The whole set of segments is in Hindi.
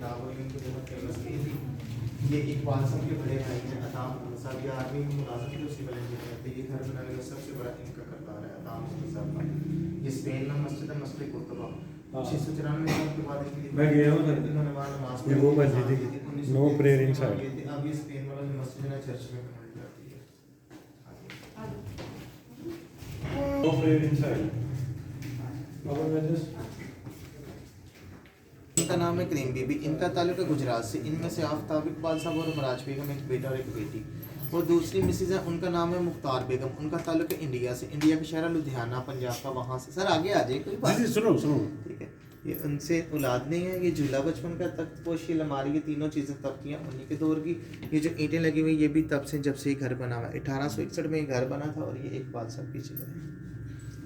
किताब और इनकी बहुत फेमस थी। ये इकबाल साहब के बड़े भाई हैं अताम मोहम्मद साहब, ये आर्मी में मुलाजिम थे, उसी वाले में रहते। ये घर बनाने का सबसे बड़ा इनका करदार है अताम मोहम्मद साहब का। ये स्पेन में मस्जिद है, मस्जिद कुर्तुबा 694 साल के बाद मैं गया हूँ सर। इन्होंने वहाँ नमाज ये वो मस्जिद थी, नो प्रेयर इन साइड। अब ये स्पेन वाला जो मस्जिद है चर्च में कन्वर्ट कर दी है। No prayer inside. इनका नाम है करीम बीबी, इनका ताल्लुक है गुजरात से। इनमें से आफ्ताब इकबाल साहब और मराज बेगम एक बेटा और एक बेटी। और दूसरी मिसेज है, उनका नाम है मुख्तार बेगम, उनका ताल्लुक है इंडिया से। इंडिया का शहर लुधियाना पंजाब का, वहाँ से। सर आगे आ जाए कोई बात। जी सुनो सुनो। ठीक है, ये उनसे औलाद नहीं है। ये झूला बचपन का तख्तपोश, ये अलमारी, ये तीनों चीज़ें तब की हैं उन्हीं के दौर की। ये जो ईंटें लगी हुई ये भी तब से, जब से ये घर बना हुआ है। 1861 में ये घर बना था। और ये इकबाल साहब की चीज़ है।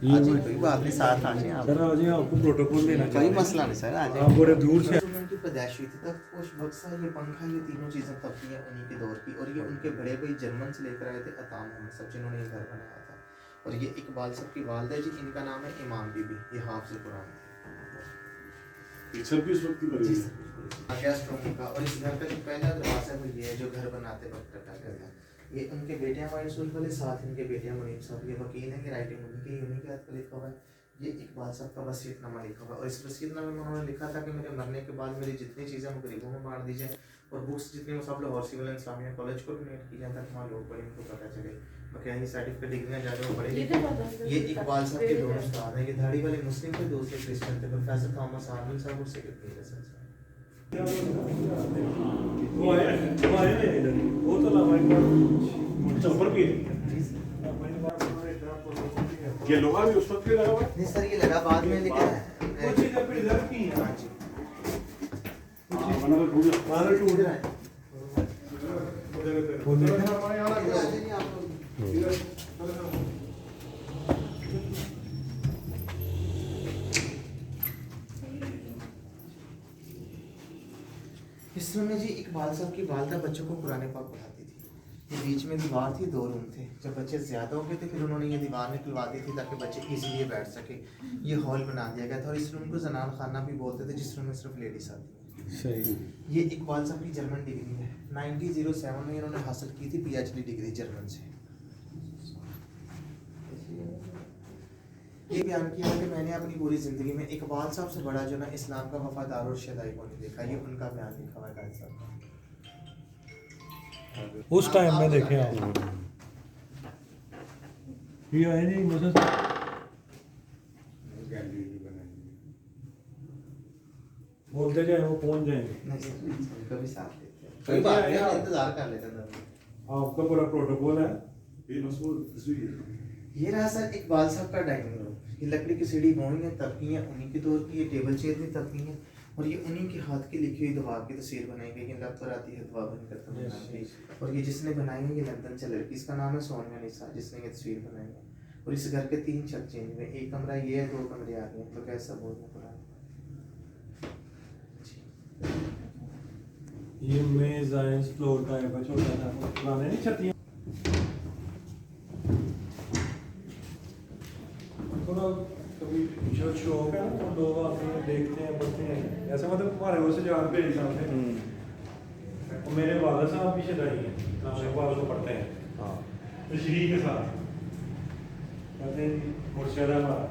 आज कोई बात नहीं, साथ आ जाए आप। सर आज आपको प्रोटोकॉल देना कोई मसला नहीं सर, आ जाए। आप बड़े दूर से उनकी पैदाइश हुई थी। तख्तपोश, बक्सा, ये पंखा, ये तीनों चीज़ें तब की हैं उन्हीं के दौर की। और ये उनके बड़े भाई जर्मन से लेकर आए थे अताम मोहम्मद साहब, जिन्होंने ये घर बनाया था। और ये इकबाल साहब की वालदा जी, इनका नाम है इमाम बीबी, ये हाफिज़ कुरान थे। सब भी इस वक्त की बनी है। और इस घर का जो पहला दरवाजा है वो ये है, जो घर बनाते वक्त रखा गया था। ये उनके बेटे हैं वाइस वाले, साथ इनके बेटे हैं मुनीम साहब, ये वकील हैं कि राइटिंग उन्हीं के हाथ पर लिखा हुआ है। ये इकबाल साहब का वसीयतनामा लिखा हुआ है। और इस वसीयतनामे में उन्होंने लिखा था कि मेरे मरने के बाद मेरी जितनी चीज़ें वो गरीबों में बांट दी जाए। और बुक्स जितनी वो सब लाहौर सिविल इस्लामिया कॉलेज को डोनेट की जाए, ताकि वहाँ लोग पढ़े, उनको पता चले। बाकी यही सर्टिफिकेट डिग्रियाँ जा रहे हो पढ़े। ये इकबाल साहब के दोनों उस्ताद हैं। ये धाड़ी वाले मुस्लिम थे, दूसरे क्रिश्चियन थे। प्रोफेसर थॉमस आर्मिन साहब और सेक्रेटरी रसल साहब। वो आए इधर, वो तो चौपर भी है। ये लोहा भी उस वक्त भी लगा हुआ है? नहीं सर, ये लगा बाद में, लेकिन वो चीज़ें फिर इधर की हैं। हाँ जी, मानो टूट रहा है। वो देखना इस रूम में जी इकबाल साहब की वालदा बच्चों को कुरान पाक पढ़ाती थी। ये बीच में दीवार थी, 2 रूम थे। जब बच्चे ज़्यादा हो गए थे फिर उन्होंने ये दीवार निकलवा दी थी ताकि बच्चे इजीली बैठ सके। ये हॉल बना दिया गया था। और इस रूम को जनान खाना भी बोलते थे, जिस रूम में सिर्फ लेडीज आती हैं। सही। ये इकबाल साहब की जर्मन डिग्री है। 1907 में इन्होंने हासिल की थी PhD डिग्री जर्मन से। ये बयान किया कि मैंने अपनी पूरी ज़िंदगी में इकबाल साहब से बड़ा जो ना इस्लाम का वफादार और शदाई को नहीं देखा। ये उनका बयान लिखा हुआ है गायद साहब का। उस टाइम में देखे आप ये आए नहीं मुझे बोलते जाए वो पहुंच जाएंगे। नहीं सर, कभी साथ देते हैं। कोई बात नहीं, हम इंतजार कर लेते हैं। आपका पूरा प्रोटोकॉल है। ये रहा सर इकबाल साहब का डाइनिंग रूम। ये लकड़ी की सीढ़ी बोई है, तब की है उन्हीं के दौर की। ये टेबल चेयर भी तब की है। और ये उन्हीं के हाथ की लिखी हुई दुआ की तस्वीर बनाई गई है। लब पर आती है दुआ बनकर तमन्ना। और ये जिसने बनाई है ये लंदन से लड़की, इसका नाम है सोनिया निसा, जिसने ये तस्वीर बनाई है। और इस घर के 3 छत चेंज हुए। एक कमरा ये है, 2 कमरे आ गए। तो कैसा बोलना पड़ा। ये मेज आयंस फ्लोर का है, छोटा सा पुराने नहीं छतियां। थोड़ा कभी जो शौक है ना तो लोग आते हैं, देखते हैं, पढ़ते हैं। ऐसा मतलब हमारे वो से जान पे हिसाब से और मेरे वाला साहब भी शदाई हैं, इकबाल को पढ़ते हैं। हाँ, तशरीह के साथ कहते हैं मुर्शिद हमारा।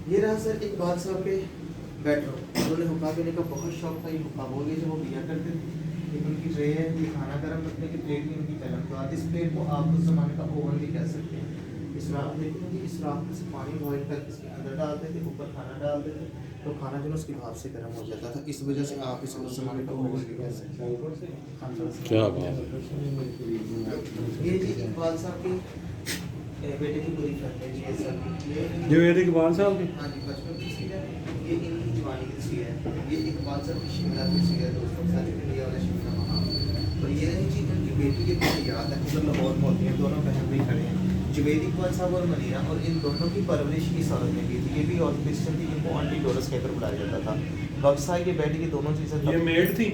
ये रहा सर इकबाल साहब के बेडरूम। उन्होंने हुक्का पीने का बहुत शौक था। ये हुक्का बोल गए जो वो पिया करते थे। ये उनकी ट्रे है, ये खाना गर्म रखने की प्लेट भी उनकी कलम। तो इस प्लेट को आप उस ज़माने का ओवन भी कह सकते हैं। इस रात देखते हैं, इस रात में से पानी बॉयल करके इसके अंदर डालते थे, ऊपर खाना डालते थे, तो खाना जो है उसकी भाप से गर्म हो जाता था। इस वजह से आप इसे उस ज़माने का ओवन भी कह सकते हैं। क्या बात है। ये जी इकबाल साहब की बेटे की पूरी फैमिली जी है सर। जो ये इकबाल साहब की हाँ जी, बचपन की तस्वीर है। ये इनकी जवानी की तस्वीर है। ये इकबाल साहब की शिमला की तस्वीर है दोस्तों, साथ में लिया वाला शिमला वहाँ। और ये रही जी उनकी बेटी की मुझे याद है, मतलब लाहौर में होती हैं, दोनों बहन भी खड़े हैं, जुबैर इकबाल साहब और मनीरा। और इन दोनों की परवरिश इस औरत ने की थी। ये भी और क्रिश्चियन थी, इनको आंटी डोरस कहकर बुलाया जाता था। बक्सा के बेड की दोनों चीज़ें ये मेड थी।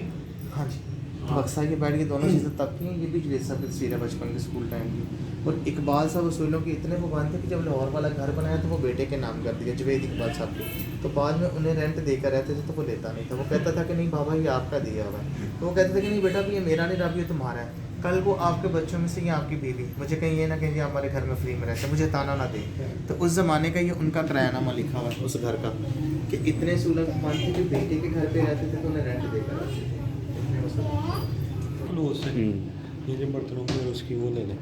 हाँ जी, बक्सा के बेड की दोनों चीज़ें तब की हैं। ये भी जुबैर साहब की तस्वीर है बचपन के स्कूल टाइम की। और इकबाल साहब उसूलों के इतने पाबंद थे कि जब लाहौर वाला घर बनाया तो वो बेटे के नाम कर दिया, जुवैद इकबाल साहब के। तो बाद में उन्हें रेंट देकर रहते थे तो वो लेता नहीं था, वो कहता था कि नहीं बाबा ये आपका दिया हुआ है। तो वो कहते थे कि नहीं बेटा ये मेरा नहीं रहा, ये तुम्हारा है। कल वो आपके बच्चों में से ये आपकी बीवी मुझे कहीं ये ना कहीं ये हमारे घर में फ्री में रहते, मुझे ताना ना दे। तो उस ज़माने का ये उनका किरायानामा लिखा हुआ है उस घर का, कि इतने सूलन पाबंद थे कि बेटे के घर पे रहते थे तो उन्हें रेंट देकर रहते थे। इतने मुसलमान। क्लोज से ये जो बर्तनों की और उसकी वो ले लें।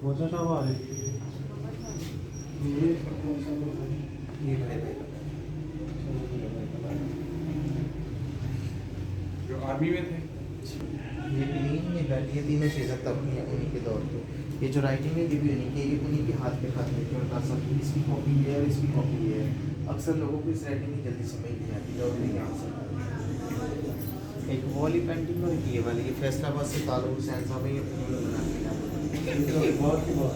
मोहसिन साहब आ रहे ये मेरे भाई जो आर्मी में थे। ये तीनों चीज़ें तब की हैं उन्हीं के दौर की। ये जो राइटिंग है ये भी उन्हीं की, ये उन्हीं के हाथ पे खत लिखे उनका सब, इसकी कॉपी ये है और इसकी कॉपी ये है। अक्सर लोगों को इस राइटिंग की जल्दी समझ नहीं आती और नहीं आ सकता। एक वो वाली पेंटिंग और एक ये वाली, ये फैसलाबाद से तालुक हुसैन साहब है, ये उन्होंने बना के बहुत की बात